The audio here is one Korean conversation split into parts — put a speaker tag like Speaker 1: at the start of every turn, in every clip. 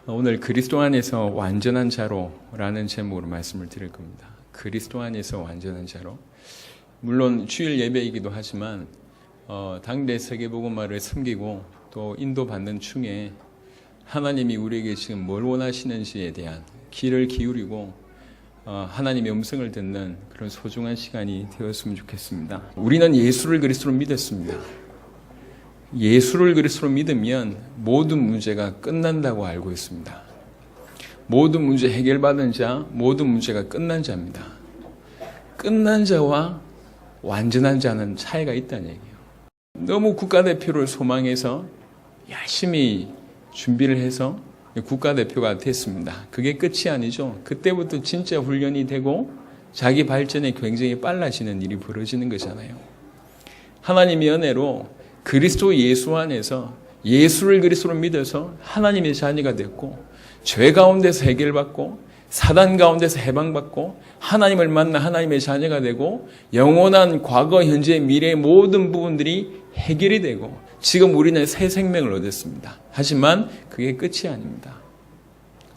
Speaker 1: 오늘 그리스도 안에서 완전한 자로라는 제목으로 말씀을 드릴 겁니다. 그리스도 안에서 완전한 자로. 물론 주일 예배이기도 하지만 당대 세계복음화를 섬기고 또 인도받는 중에 하나님이 우리에게 지금 뭘 원하시는지에 대한 귀를 기울이고 하나님의 음성을 듣는 그런 소중한 시간이 되었으면 좋겠습니다. 우리는 예수를 그리스도로 믿었습니다. 예수를 그리스도로 믿으면 모든 문제가 끝난다고 알고 있습니다. 모든 문제 해결받은 자, 모든 문제가 끝난 자입니다. 끝난 자와 완전한 자는 차이가 있다는 얘기예요. 너무 국가대표를 소망해서 열심히 준비를 해서 국가대표가 됐습니다. 그게 끝이 아니죠. 그때부터 진짜 훈련이 되고 자기 발전이 굉장히 빨라지는 일이 벌어지는 거잖아요. 하나님의 은혜로 그리스도 예수 안에서 예수를 그리스도로 믿어서 하나님의 자녀가 됐고 죄 가운데서 해결받고 사단 가운데서 해방받고 하나님을 만나 하나님의 자녀가 되고 영원한 과거, 현재, 미래의 모든 부분들이 해결이 되고 지금 우리는 새 생명을 얻었습니다. 하지만 그게 끝이 아닙니다.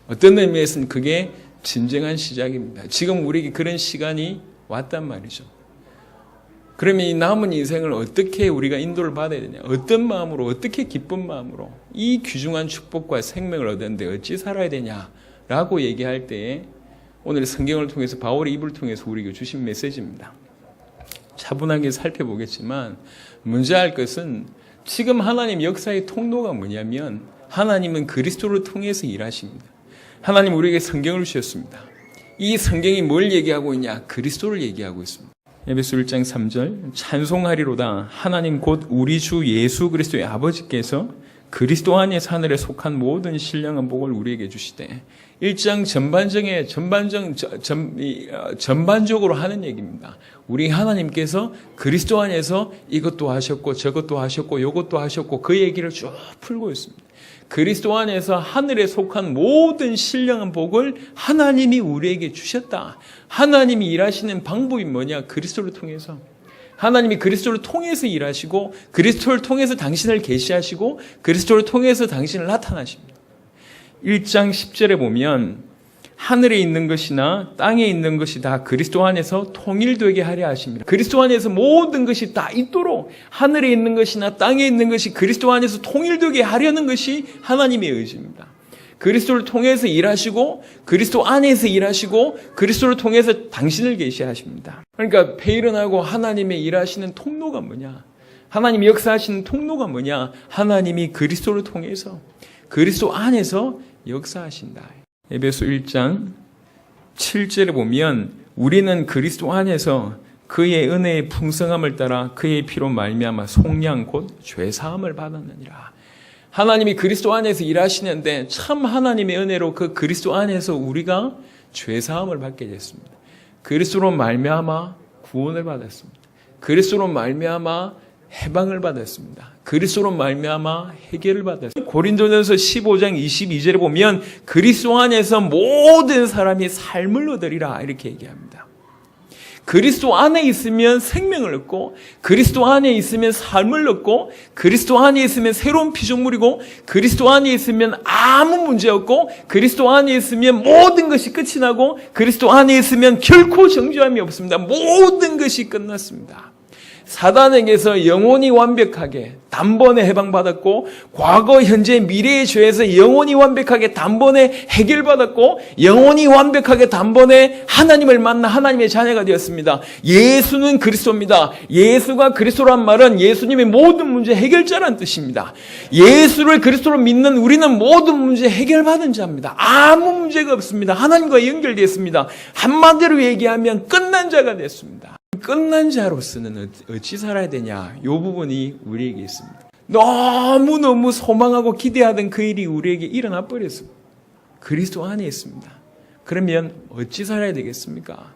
Speaker 1: 어떤 의미에서는 그게 진정한 시작입니다. 지금 우리에게 그런 시간이 왔단 말이죠. 그러면 이 남은 인생을 어떻게 우리가 인도를 받아야 되냐? 어떤 마음으로, 어떻게 기쁜 마음으로 이 귀중한 축복과 생명을 얻었는데 어찌 살아야 되냐라고 얘기할 때에 오늘 성경을 통해서 바울의 입을 통해서 우리에게 주신 메시지입니다. 차분하게 살펴보겠지만 문제할 것은 지금 하나님 역사의 통로가 뭐냐면 하나님은 그리스도를 통해서 일하십니다. 하나님 우리에게 성경을 주셨습니다. 이 성경이 뭘 얘기하고 있냐? 그리스도를 얘기하고 있습니다. 에베소 1장 3절 찬송하리로다 하나님 곧 우리 주 예수 그리스도의 아버지께서 그리스도 안에서 하늘에 속한 모든 신령한 복을 우리에게 주시되 1장 전반적으로 하는 얘기입니다. 우리 하나님께서 그리스도 안에서 이것도 하셨고 저것도 하셨고 이것도 하셨고 그 얘기를 쭉 풀고 있습니다. 그리스도 안에서 하늘에 속한 모든 신령한 복을 하나님이 우리에게 주셨다. 하나님이 일하시는 방법이 뭐냐? 그리스도를 통해서. 하나님이 그리스도를 통해서 일하시고 그리스도를 통해서 당신을 계시하시고 그리스도를 통해서 당신을 나타나십니다. 1장 10절에 보면 하늘에 있는 것이나 땅에 있는 것이 다 그리스도 안에서 통일되게 하려 하십니다. 그리스도 안에서 모든 것이 다 있도록 하늘에 있는 것이나 땅에 있는 것이 그리스도 안에서 통일되게 하려는 것이 하나님의 의지입니다. 그리스도를 통해서 일하시고 그리스도 안에서 일하시고 그리스도를 통해서 당신을 계시하십니다. 그러니까 배일은하고 하나님의 일하시는 통로가 뭐냐? 하나님이 역사하시는 통로가 뭐냐? 하나님이 그리스도를 통해서 그리스도 안에서 역사하신다. 에베소 1장 7절에 보면 우리는 그리스도 안에서 그의 은혜의 풍성함을 따라 그의 피로 말미암아 속량 곧 죄사함을 받았느니라. 하나님이 그리스도 안에서 일하시는데 참 하나님의 은혜로 그 그리스도 안에서 우리가 죄사함을 받게 됐습니다. 그리스도로 말미암아 구원을 받았습니다. 그리스도로 말미암아 해방을 받았습니다. 그리스도로 말미암아 해결을 받았습니다. 고린도전서 15장 22절에 보면 그리스도 안에서 모든 사람이 삶을 얻으리라 이렇게 얘기합니다. 그리스도 안에 있으면 생명을 얻고 그리스도 안에 있으면 삶을 얻고 그리스도 안에 있으면 새로운 피조물이고 그리스도 안에 있으면 아무 문제 없고 그리스도 안에 있으면 모든 것이 끝이 나고 그리스도 안에 있으면 결코 정죄함이 없습니다. 모든 것이 끝났습니다. 사단에게서 영원히 완벽하게 단번에 해방받았고 과거, 현재, 미래의 죄에서 영원히 완벽하게 단번에 해결받았고 영원히 완벽하게 단번에 하나님을 만나 하나님의 자녀가 되었습니다. 예수는 그리스도입니다. 예수가 그리스도란 말은 예수님의 모든 문제 해결자란 뜻입니다. 예수를 그리스도로 믿는 우리는 모든 문제 해결받은 자입니다. 아무 문제가 없습니다. 하나님과 연결되었습니다. 한마디로 얘기하면 끝난 자가 됐습니다. 끝난 자로서는 어찌 살아야 되냐? 이 부분이 우리에게 있습니다. 너무너무 소망하고 기대하던 그 일이 우리에게 일어나 버렸습니다. 그리스도 안에 있습니다. 그러면 어찌 살아야 되겠습니까?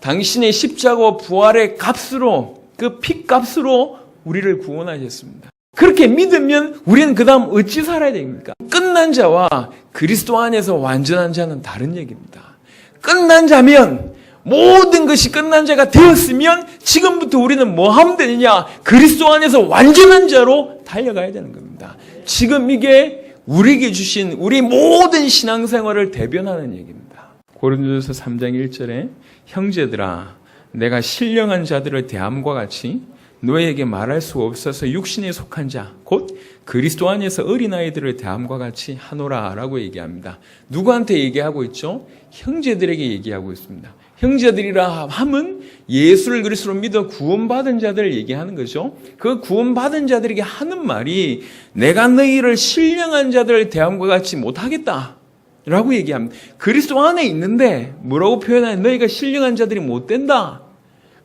Speaker 1: 당신의 십자가와 부활의 값으로 그 핏값으로 우리를 구원하셨습니다. 그렇게 믿으면 우리는 그 다음 어찌 살아야 됩니까? 끝난 자와 그리스도 안에서 완전한 자는 다른 얘기입니다. 끝난 자면 모든 것이 끝난 자가 되었으면 지금부터 우리는 뭐 하면 되느냐? 그리스도 안에서 완전한 자로 달려가야 되는 겁니다. 지금 이게 우리에게 주신 우리 모든 신앙생활을 대변하는 얘기입니다. 고린도전서 3장 1절에 형제들아 내가 신령한 자들을 대함과 같이 너희에게 말할 수 없어서 육신에 속한 자 곧 그리스도 안에서 어린아이들을 대함과 같이 하노라 라고 얘기합니다. 누구한테 얘기하고 있죠? 형제들에게 얘기하고 있습니다. 형제들이라 함은 예수를 그리스도로 믿어 구원받은 자들을 얘기하는 거죠. 그 구원받은 자들에게 하는 말이 내가 너희를 신령한 자들을 대함과 같이 못하겠다 라고 얘기합니다. 그리스도 안에 있는데 뭐라고 표현하냐? 너희가 신령한 자들이 못 된다.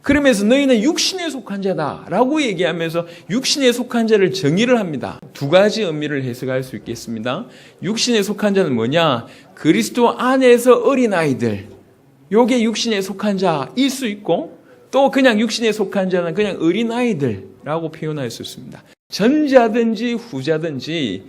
Speaker 1: 그러면서 너희는 육신에 속한 자다 라고 얘기하면서 육신에 속한 자를 정의를 합니다. 두 가지 의미를 해석할 수 있겠습니다. 육신에 속한 자는 뭐냐? 그리스도 안에서 어린아이들, 요게 육신에 속한 자일 수 있고 또 그냥 육신에 속한 자는 그냥 어린아이들라고 표현할 수 있습니다. 전자든지 후자든지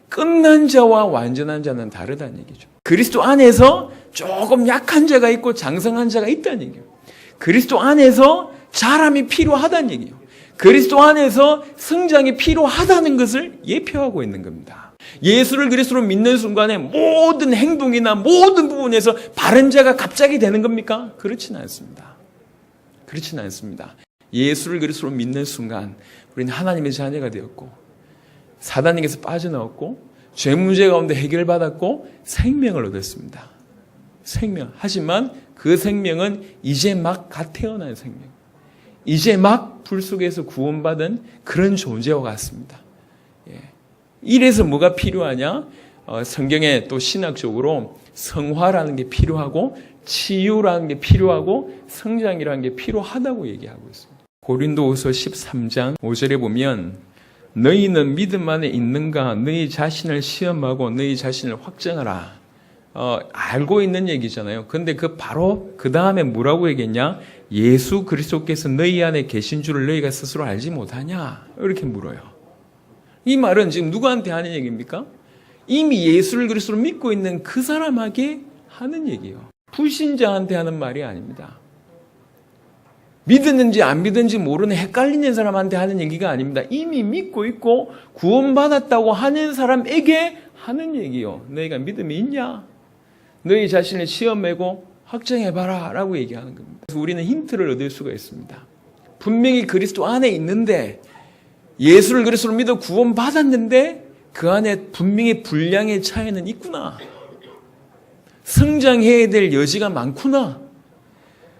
Speaker 1: 끝난 자와 완전한 자는 다르다는 얘기죠. 그리스도 안에서 조금 약한 자가 있고 장성한 자가 있다는 얘기예요. 그리스도 안에서 자람이 필요하다는 얘기예요. 그리스도 안에서 성장이 필요하다는 것을 예표하고 있는 겁니다. 예수를 그리스도로 믿는 순간에 모든 행동이나 모든 부분에서 바른 자가 갑자기 되는 겁니까? 그렇지는 않습니다. 그렇지는 않습니다. 예수를 그리스도로 믿는 순간 우리는 하나님의 자녀가 되었고 사단에게서 빠져나왔고 죄 문제 가운데 해결받았고 생명을 얻었습니다. 생명. 하지만 그 생명은 이제 막 갓 태어난 생명. 이제 막 불 속에서 구원받은 그런 존재와 같습니다. 이래서 뭐가 필요하냐? 성경에 또 신학적으로 성화라는 게 필요하고 치유라는 게 필요하고 성장이라는 게 필요하다고 얘기하고 있습니다. 고린도후서 13장 5절에 보면 너희는 믿음 안에 있는가? 너희 자신을 시험하고 너희 자신을 확정하라. 알고 있는 얘기잖아요. 근데 바로 그 다음에 뭐라고 얘기했냐? 예수 그리스도께서 너희 안에 계신 줄을 너희가 스스로 알지 못하냐? 이렇게 물어요. 이 말은 지금 누구한테 하는 얘기입니까? 이미 예수를 그리스도로 믿고 있는 그 사람에게 하는 얘기예요. 불신자한테 하는 말이 아닙니다. 믿었는지 안 믿었는지 모르는 헷갈리는 사람한테 하는 얘기가 아닙니다. 이미 믿고 있고 구원받았다고 하는 사람에게 하는 얘기요. 너희가 믿음이 있냐? 너희 자신을 시험해고 확정해봐라 라고 얘기하는 겁니다. 그래서 우리는 힌트를 얻을 수가 있습니다. 분명히 그리스도 안에 있는데 예수를 그리스도로 믿어 구원받았는데 그 안에 분명히 분량의 차이는 있구나. 성장해야 될 여지가 많구나.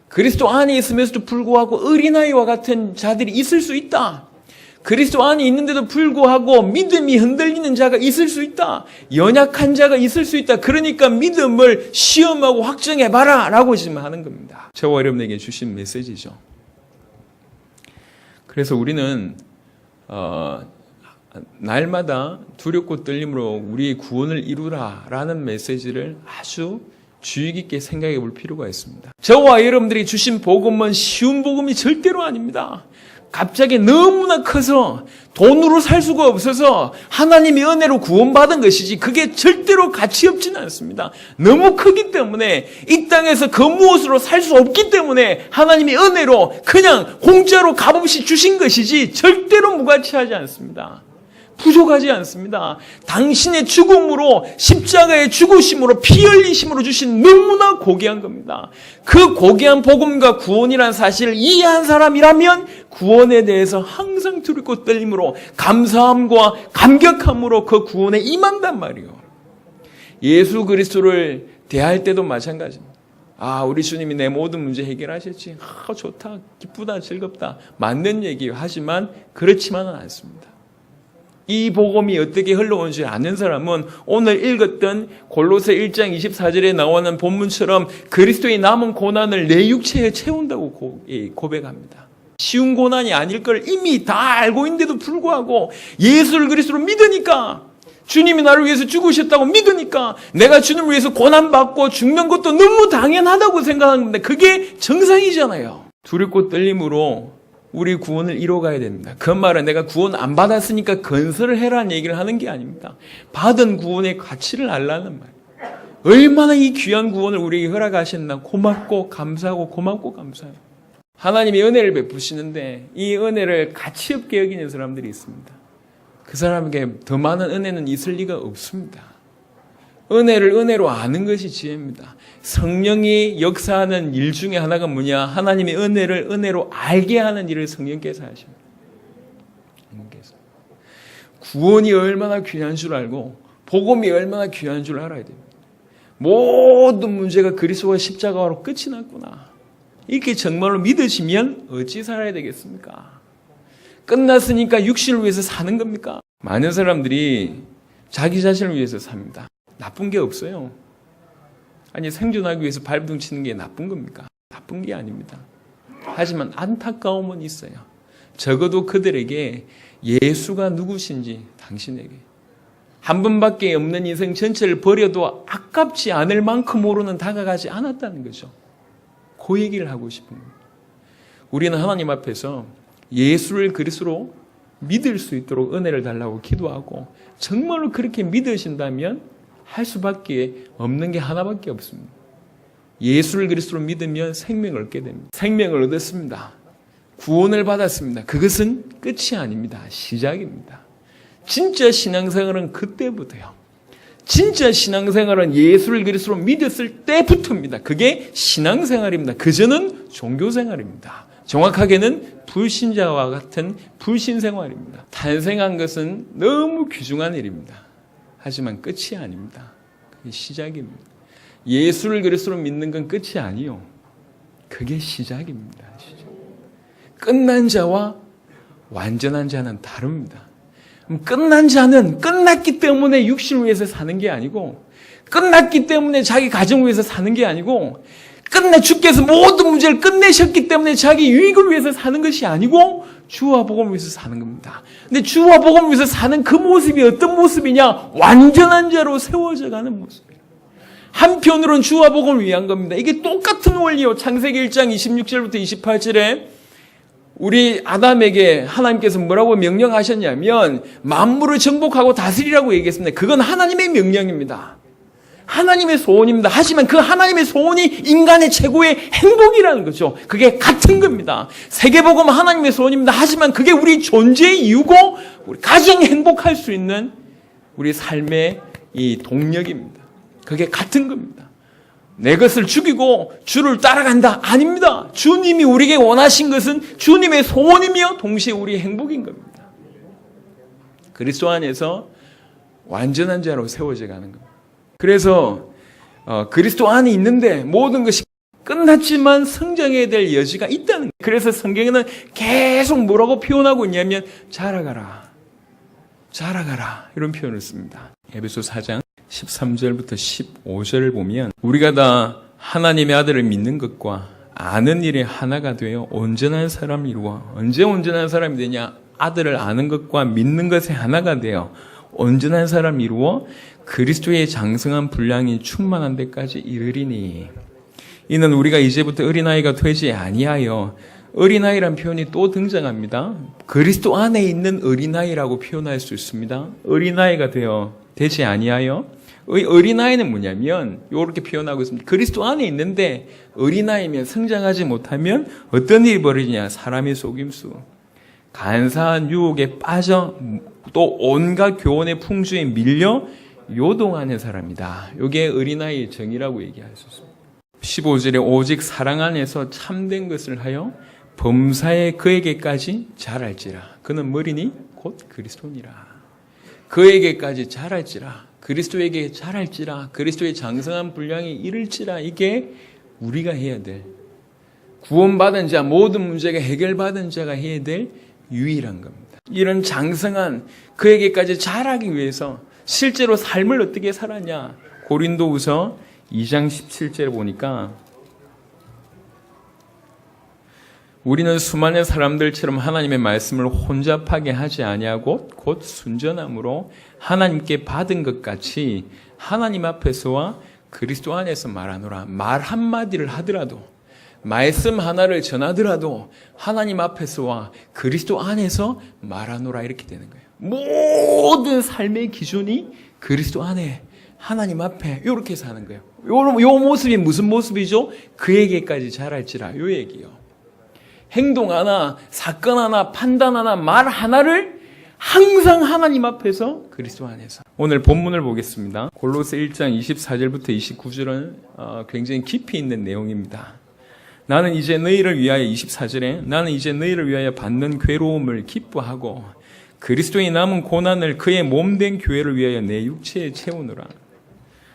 Speaker 1: 그리스도 안에 있으면서도 불구하고 어린아이와 같은 자들이 있을 수 있다. 그리스도 안에 있는데도 불구하고 믿음이 흔들리는 자가 있을 수 있다. 연약한 자가 있을 수 있다. 그러니까 믿음을 시험하고 확정해봐라 라고 지금 하는 겁니다. 저와 여러분에게 주신 메시지죠. 그래서 우리는 날마다 두렵고 떨림으로 우리의 구원을 이루라 라는 메시지를 아주 주의 깊게 생각해 볼 필요가 있습니다. 저와 여러분들이 주신 복음은 쉬운 복음이 절대로 아닙니다. 갑자기 너무나 커서 돈으로 살 수가 없어서 하나님의 은혜로 구원받은 것이지 그게 절대로 가치 없지는 않습니다. 너무 크기 때문에 이 땅에서 그 무엇으로 살 수 없기 때문에 하나님의 은혜로 그냥 공짜로 값없이 주신 것이지 절대로 무가치하지 않습니다. 부족하지 않습니다. 당신의 죽음으로 십자가의 죽으심으로 피 흘리심으로 주신 너무나 고귀한 겁니다. 그 고귀한 복음과 구원이라는 사실을 이해한 사람이라면 구원에 대해서 항상 두렵고 떨림으로 감사함과 감격함으로 그 구원에 임한단 말이에요. 예수 그리스도를 대할 때도 마찬가지입니다. 우리 주님이 내 모든 문제 해결하셨지. 좋다, 기쁘다, 즐겁다. 맞는 얘기예요. 하지만 그렇지만은 않습니다. 이 복음이 어떻게 흘러오는지 아는 사람은 오늘 읽었던 골로새 1장 24절에 나오는 본문처럼 그리스도의 남은 고난을 내 육체에 채운다고 고백합니다. 쉬운 고난이 아닐 걸 이미 다 알고 있는데도 불구하고 예수를 그리스도로 믿으니까 주님이 나를 위해서 죽으셨다고 믿으니까 내가 주님을 위해서 고난받고 죽는 것도 너무 당연하다고 생각하는 건데 그게 정상이잖아요. 두렵고 떨림으로 우리 구원을 이뤄가야 됩니다. 그 말은 내가 구원 안 받았으니까 건설을 해라는 얘기를 하는 게 아닙니다. 받은 구원의 가치를 알라는 말. 얼마나 이 귀한 구원을 우리에게 허락하셨나 고맙고 감사하고 고맙고 감사해요. 하나님이 은혜를 베푸시는데 이 은혜를 가치 없게 여기는 사람들이 있습니다. 그 사람에게 더 많은 은혜는 있을 리가 없습니다. 은혜를 은혜로 아는 것이 지혜입니다. 성령이 역사하는 일 중에 하나가 뭐냐? 하나님의 은혜를 은혜로 알게 하는 일을 성령께서 하십니다. 구원이 얼마나 귀한 줄 알고 복음이 얼마나 귀한 줄 알아야 됩니다. 모든 문제가 그리스도와 십자가로 끝이 났구나. 이렇게 정말로 믿으시면 어찌 살아야 되겠습니까? 끝났으니까 육신을 위해서 사는 겁니까? 많은 사람들이 자기 자신을 위해서 삽니다. 나쁜 게 없어요. 아니, 생존하기 위해서 발버둥 치는 게 나쁜 겁니까? 나쁜 게 아닙니다. 하지만 안타까움은 있어요. 적어도 그들에게 예수가 누구신지 당신에게 한 번밖에 없는 인생 전체를 버려도 아깝지 않을 만큼으로는 다가가지 않았다는 거죠. 그 얘기를 하고 싶은 겁니다. 우리는 하나님 앞에서 예수를 그리스도로 믿을 수 있도록 은혜를 달라고 기도하고 정말로 그렇게 믿으신다면 할 수밖에 없는 게 하나밖에 없습니다. 예수를 그리스도로 믿으면 생명을 얻게 됩니다. 생명을 얻었습니다. 구원을 받았습니다. 그것은 끝이 아닙니다. 시작입니다. 진짜 신앙생활은 그때부터요. 진짜 신앙생활은 예수를 그리스도로 믿었을 때부터입니다. 그게 신앙생활입니다. 그전은 종교생활입니다. 정확하게는 불신자와 같은 불신생활입니다. 탄생한 것은 너무 귀중한 일입니다. 하지만 끝이 아닙니다. 그게 시작입니다. 예수를 그리스도로 믿는 건 끝이 아니요. 그게 시작입니다. 시작. 끝난 자와 완전한 자는 다릅니다. 끝난 자는 끝났기 때문에 육신을 위해서 사는 게 아니고 끝났기 때문에 자기 가정을 위해서 사는 게 아니고 주께서 모든 문제를 끝내셨기 때문에 자기 유익을 위해서 사는 것이 아니고 주와 복음을 위해서 사는 겁니다. 근데 주와 복음을 위해서 사는 그 모습이 어떤 모습이냐? 완전한 자로 세워져 가는 모습이에요. 한편으로는 주와 복음을 위한 겁니다. 이게 똑같은 원리요. 창세기 1장 26절부터 28절에 우리 아담에게 하나님께서 뭐라고 명령하셨냐면 만물을 정복하고 다스리라고 얘기했습니다. 그건 하나님의 명령입니다. 하나님의 소원입니다. 하지만 그 하나님의 소원이 인간의 최고의 행복이라는 거죠. 그게 같은 겁니다. 세계복음 하나님의 소원입니다. 하지만 그게 우리 존재의 이유고 우리 가장 행복할 수 있는 우리 삶의 이 동력입니다. 그게 같은 겁니다. 내 것을 죽이고 주를 따라간다? 아닙니다. 주님이 우리에게 원하신 것은 주님의 소원이며 동시에 우리의 행복인 겁니다. 그리스도 안에서 완전한 자로 세워져 가는 겁니다. 그래서 그리스도 안에 있는데 모든 것이 끝났지만 성장해야 될 여지가 있다는 거예요. 그래서 성경에는 계속 뭐라고 표현하고 있냐면 자라가라, 자라가라 이런 표현을 씁니다. 에베소 4장 13절부터 15절을 보면 우리가 다 하나님의 아들을 믿는 것과 아는 일에 하나가 되어 온전한 사람을 이루어. 언제 온전한 사람이 되냐? 아들을 아는 것과 믿는 것에 하나가 되어 온전한 사람을 이루어 그리스도의 장성한 분량이 충만한 데까지 이르리니 이는 우리가 이제부터 어린아이가 되지 아니하여 어린아이란 표현이 또 등장합니다. 그리스도 안에 있는 어린아이라고 표현할 수 있습니다. 어린아이가 되지 아니하여 어린아이는 뭐냐면 이렇게 표현하고 있습니다. 그리스도 안에 있는데 어린아이면 성장하지 못하면 어떤 일이 벌어지냐? 사람의 속임수, 간사한 유혹에 빠져 또 온갖 교훈의 풍조에 밀려 요동하는 사람이다. 이게 어린아이의 정의라고 얘기할 수 있습니다. 15절에 오직 사랑 안에서 참된 것을 하여 범사에 그에게까지 자랄지라. 그는 뭐리니? 곧 그리스도니라. 그에게까지 자랄지라. 그리스도에게 자랄지라. 그리스도의 장성한 분량이 이를지라. 이게 우리가 해야 될, 구원받은 자, 모든 문제가 해결받은 자가 해야 될 유일한 겁니다. 이런 장성한 그에게까지 자라기 위해서 실제로 삶을 어떻게 살았냐? 고린도후서 2장 17절에 보니까 우리는 수많은 사람들처럼 하나님의 말씀을 혼잡하게 하지 아니하고 곧 순전함으로 하나님께 받은 것 같이 하나님 앞에서와 그리스도 안에서 말하노라. 말 한마디를 하더라도, 말씀 하나를 전하더라도 하나님 앞에서와 그리스도 안에서 말하노라 이렇게 되는 거예요. 모든 삶의 기준이 그리스도 안에 하나님 앞에 이렇게 사는 거예요. 요 모습이 무슨 모습이죠? 그에게까지 자랄지라 요 얘기요. 행동 하나, 사건 하나, 판단 하나, 말 하나를 항상 하나님 앞에서 그리스도 안에서. 오늘 본문을 보겠습니다. 골로새 1장 24절부터 29절은 굉장히 깊이 있는 내용입니다. 나는 이제 너희를 위하여 24절에 나는 이제 너희를 위하여 받는 괴로움을 기뻐하고 그리스도의 남은 고난을 그의 몸된 교회를 위하여 내 육체에 채우노라.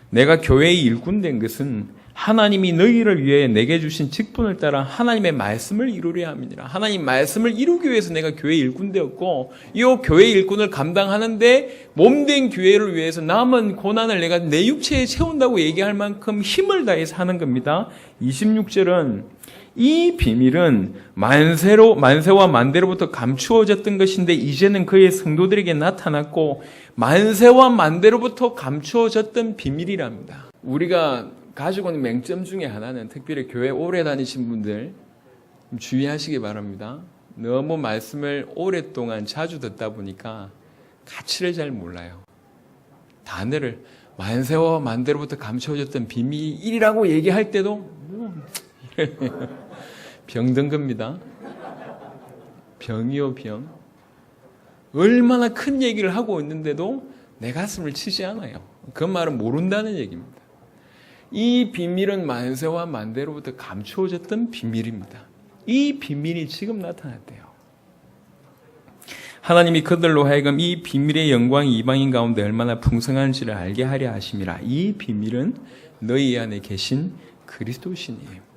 Speaker 1: 내가 교회의 일꾼 된 것은 하나님이 너희를 위해 내게 주신 직분을 따라 하나님의 말씀을 이루려 함이니라. 하나님 말씀을 이루기 위해서 내가 교회 일꾼 되었고 이 교회 일꾼을 감당하는데 몸된 교회를 위해서 남은 고난을 내가 내 육체에 채운다고 얘기할 만큼 힘을 다해서 하는 겁니다. 26절은 이 비밀은 만세와 만대로부터 감추어졌던 것인데 이제는 그의 성도들에게 나타났고 만세와 만대로부터 감추어졌던 비밀이랍니다. 우리가 가지고 있는 맹점 중에 하나는 특별히 교회 오래 다니신 분들 주의하시기 바랍니다. 너무 말씀을 오랫동안 자주 듣다 보니까 가치를 잘 몰라요. 단어를 만세와 만대로부터 감추어졌던 비밀이라고 얘기할 때도 병든 겁니다. 병이요 병. 얼마나 큰 얘기를 하고 있는데도 내 가슴을 치지 않아요. 그 말은 모른다는 얘기입니다. 이 비밀은 만세와 만대로부터 감추어졌던 비밀입니다. 이 비밀이 지금 나타났대요. 하나님이 그들로 하여금 이 비밀의 영광이 이방인 가운데 얼마나 풍성한지를 알게 하려 하심이라. 이 비밀은 너희 안에 계신 그리스도시니에요.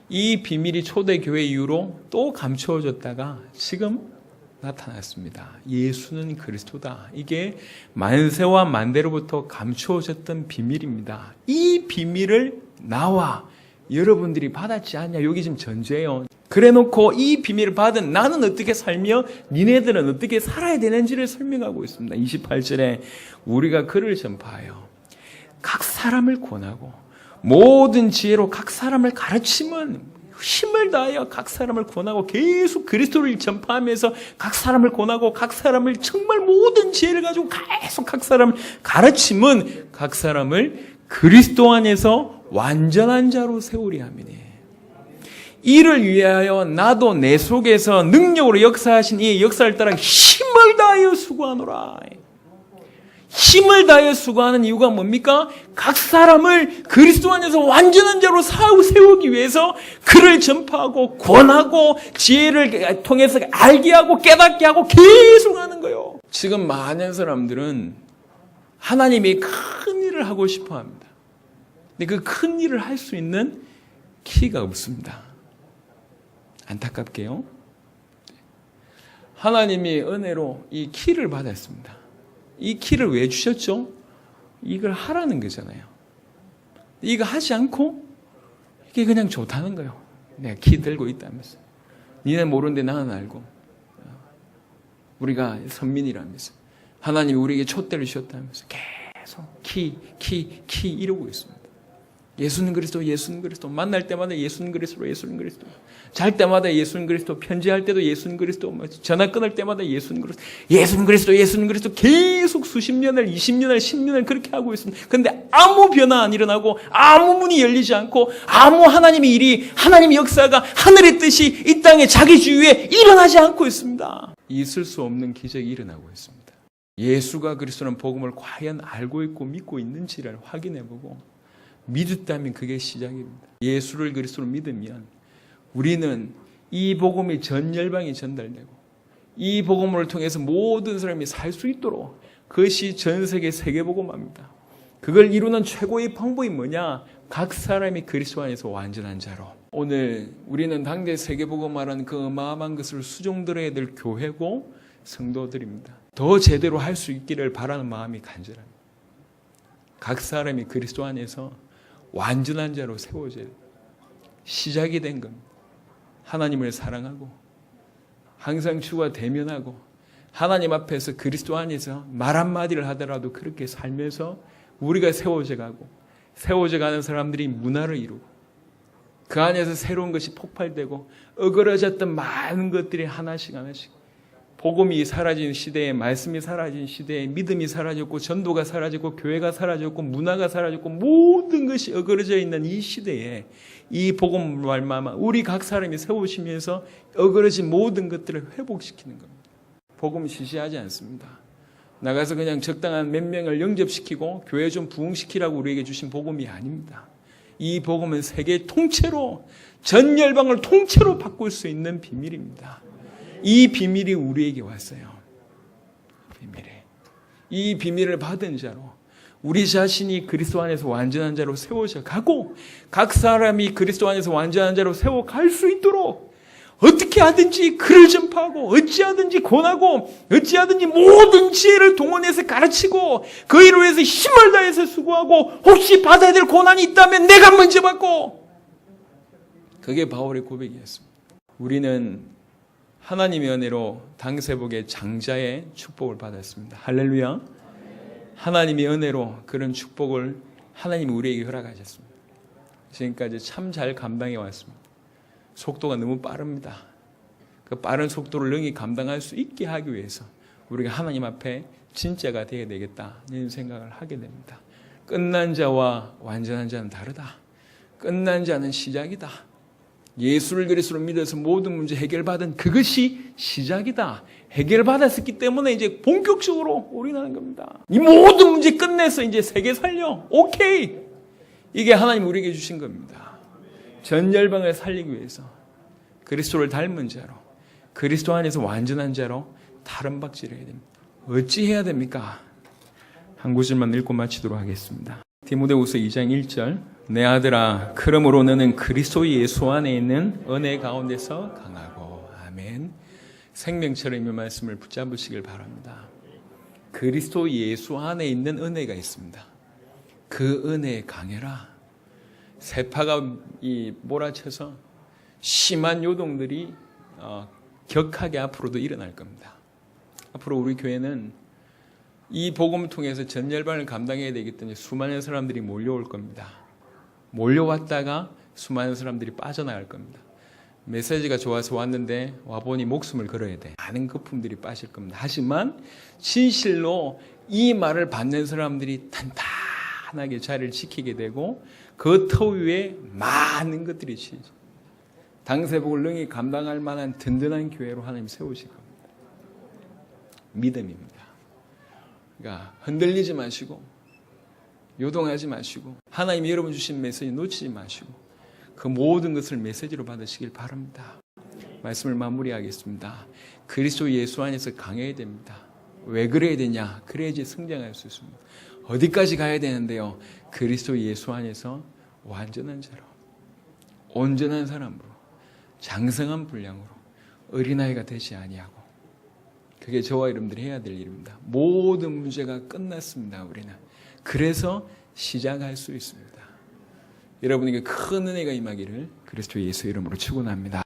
Speaker 1: 이 비밀이 초대교회 이후로 또 감추어졌다가 지금 나타났습니다. 예수는 그리스도다. 이게 만세와 만대로부터 감추어졌던 비밀입니다. 이 비밀을 나와 여러분들이 받았지 않냐? 여기 지금 전제예요. 그래놓고 이 비밀을 받은 나는 어떻게 살며 니네들은 어떻게 살아야 되는지를 설명하고 있습니다. 28절에 우리가 그를 전파하여 각 사람을 권하고 모든 지혜로 각 사람을 가르치면 힘을 다하여 각 사람을 권하고 계속 그리스도를 전파하면서 각 사람을 권하고 각 사람을 정말 모든 지혜를 가지고 계속 각 사람을 가르치면 각 사람을 그리스도 안에서 완전한 자로 세우리 함이니 이를 위하여 나도 내 속에서 능력으로 역사하신 이 역사를 따라 힘을 다하여 수고하노라. 힘을 다하여 수고하는 이유가 뭡니까? 각 사람을 그리스도 안에서 완전한 자로 세우기 위해서 그를 전파하고 권하고 지혜를 통해서 알게 하고 깨닫게 하고 계속 하는 거예요. 지금 많은 사람들은 하나님이 큰 일을 하고 싶어 합니다. 근데 그 큰 일을 할 수 있는 키가 없습니다. 안타깝게요. 하나님이 은혜로 이 키를 받았습니다. 이 키를 왜 주셨죠? 이걸 하라는 거잖아요. 이거 하지 않고 이게 그냥 좋다는 거예요. 내가 키 들고 있다면서. 니네 모르는데 나는 알고. 우리가 선민이라면서. 하나님이 우리에게 촛대를 주셨다면서 계속 키 이러고 있습니다. 예수는 그리스도, 예수는 그리스도. 만날 때마다 예수는 그리스도, 예수는 그리스도. 잘 때마다 예수는 그리스도. 편지할 때도 예수는 그리스도. 전화 끊을 때마다 예수는 그리스도. 예수는 그리스도, 예수는 그리스도. 계속 수십 년을, 20년을, 10년을 그렇게 하고 있습니다. 그런데 아무 변화 안 일어나고 아무 문이 열리지 않고 아무 하나님의 일이, 하나님의 역사가 하늘의 뜻이 이 땅에 자기 주위에 일어나지 않고 있습니다. 있을 수 없는 기적이 일어나고 있습니다. 예수가 그리스도는 복음을 과연 알고 있고 믿고 있는지를 확인해보고 믿었다면 그게 시작입니다. 예수를 그리스도로 믿으면 우리는 이 복음이 전 열방에 전달되고 이 복음을 통해서 모든 사람이 살 수 있도록 그것이 전 세계 세계복음화입니다. 그걸 이루는 최고의 방법이 뭐냐? 각 사람이 그리스도 안에서 완전한 자로. 오늘 우리는 당대 세계복음화라는 그 어마어마한 것을 수종들어야 될 교회고 성도들입니다. 더 제대로 할 수 있기를 바라는 마음이 간절합니다. 각 사람이 그리스도 안에서 완전한 자로 세워져야 시작이 된 겁니다. 하나님을 사랑하고 항상 주와 대면하고 하나님 앞에서 그리스도 안에서 말 한마디를 하더라도 그렇게 살면서 우리가 세워져 가는 사람들이 문화를 이루고 그 안에서 새로운 것이 폭발되고 어그러졌던 많은 것들이 하나씩 복음이 사라진 시대에, 말씀이 사라진 시대에 믿음이 사라졌고 전도가 사라졌고 교회가 사라졌고 문화가 사라졌고 모든 것이 어그러져 있는 이 시대에 이 복음 말마마 우리 각 사람이 세우시면서 어그러진 모든 것들을 회복시키는 겁니다. 복음 시시하지 않습니다. 나가서 그냥 적당한 몇 명을 영접시키고 교회 좀 부흥시키라고 우리에게 주신 복음이 아닙니다. 이 복음은 세계 통째로, 전 열방을 통째로 바꿀 수 있는 비밀입니다. 이 비밀이 우리에게 왔어요. 이 비밀을 받은 자로 우리 자신이 그리스도 안에서 완전한 자로 세워져 가고 각 사람이 그리스도 안에서 완전한 자로 세워갈 수 있도록 어떻게 하든지 글을 전파하고 어찌하든지 권하고 어찌하든지 모든 지혜를 동원해서 가르치고 그 일을 위해서 힘을 다해서 수고하고 혹시 받아야 될 고난이 있다면 내가 먼저 받고, 그게 바울의 고백이었습니다. 우리는 하나님의 은혜로 당세복의 장자의 축복을 받았습니다. 할렐루야. 하나님의 은혜로 그런 축복을 하나님이 우리에게 허락하셨습니다. 지금까지 참 잘 감당해 왔습니다. 속도가 너무 빠릅니다. 그 빠른 속도를 능히 감당할 수 있게 하기 위해서 우리가 하나님 앞에 진짜가 되어야 되겠다 이런 생각을 하게 됩니다. 끝난 자와 완전한 자는 다르다. 끝난 자는 시작이다. 예수를 그리스도로 믿어서 모든 문제 해결받은 그것이 시작이다. 해결받았었기 때문에 이제 본격적으로 올인하는 겁니다. 이 모든 문제 끝내서 이제 세계 살려. 오케이. 이게 하나님 우리에게 주신 겁니다. 전 열방을 살리기 위해서 그리스도를 닮은 자로, 그리스도 안에서 완전한 자로 다른 박질해야 됩니다. 어찌 해야 됩니까? 한 구절만 읽고 마치도록 하겠습니다. 디모데후서 2장 1절. 내 아들아, 그러므로 너는 그리스도 예수 안에 있는 은혜 가운데서 강하고. 아멘. 생명처럼 이 말씀을 붙잡으시길 바랍니다. 그리스도 예수 안에 있는 은혜가 있습니다. 그 은혜에 강해라. 세파가 몰아쳐서 심한 요동들이 격하게 앞으로도 일어날 겁니다. 앞으로 우리 교회는 이 복음을 통해서 전 열방을 감당해야 되기 때문에 수많은 사람들이 몰려올 겁니다. 몰려왔다가 수많은 사람들이 빠져나갈 겁니다. 메시지가 좋아서 왔는데 와보니 목숨을 걸어야 돼. 많은 거품들이 빠질 겁니다. 하지만 진실로 이 말을 받는 사람들이 단단하게 자리를 지키게 되고 그 터 위에 많은 것들이 지죠. 당세복을 능히 감당할 만한 든든한 교회로 하나님 세우실 겁니다. 믿음입니다. 그러니까 흔들리지 마시고 요동하지 마시고 하나님이 여러분 주신 메시지 놓치지 마시고 그 모든 것을 메시지로 받으시길 바랍니다. 말씀을 마무리하겠습니다. 그리스도 예수 안에서 강해야 됩니다. 왜 그래야 되냐? 그래야지 성장할 수 있습니다. 어디까지 가야 되는데요? 그리스도 예수 안에서 완전한 자로, 온전한 사람으로, 장성한 분량으로 어린아이가 되지 아니하고, 그게 저와 여러분들이 해야 될 일입니다. 모든 문제가 끝났습니다. 우리는 그래서 시작할 수 있습니다. 여러분에게 큰 은혜가 임하기를 그리스도 예수 이름으로 축원합니다.